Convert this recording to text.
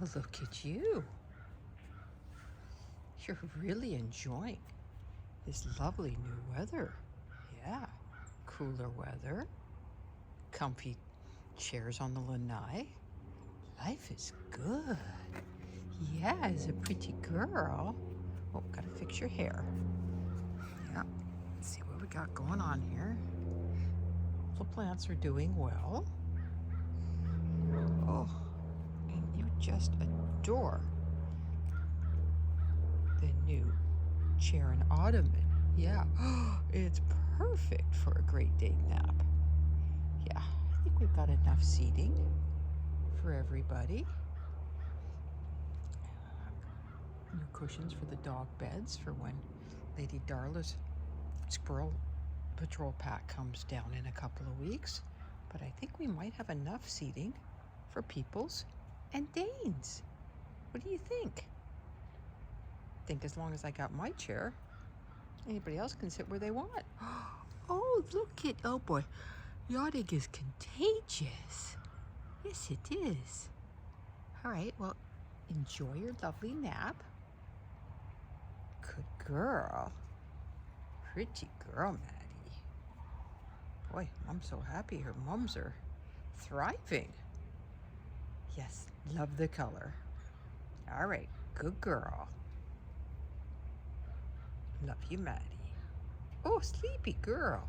Oh, look at you. You're really enjoying this lovely new weather. Yeah, cooler weather, comfy chairs on the lanai. Life is good. Yeah, as a pretty girl. Oh, gotta fix your hair. Yeah, let's see what we got going on here. The plants are doing well. Oh, and you just adore the new chair and ottoman. Yeah, it's perfect for a Great Dane nap. Yeah, I think we've got enough seating for everybody. New cushions for the dog beds for when Lady Darla's squirrel patrol pack comes down in a couple of weeks. But I think we might have enough seating for Peoples and Danes. What do you think? I think as long as I got my chair, anybody else can sit where they want. Oh, look at, oh boy, yawning is contagious. Yes, it is. All right, well, enjoy your lovely nap. Good girl. Pretty girl, Maddie. Boy, I'm so happy her mums are thriving. Yes, love the color. All right, good girl. Love you, Maddie. Oh, sleepy girl.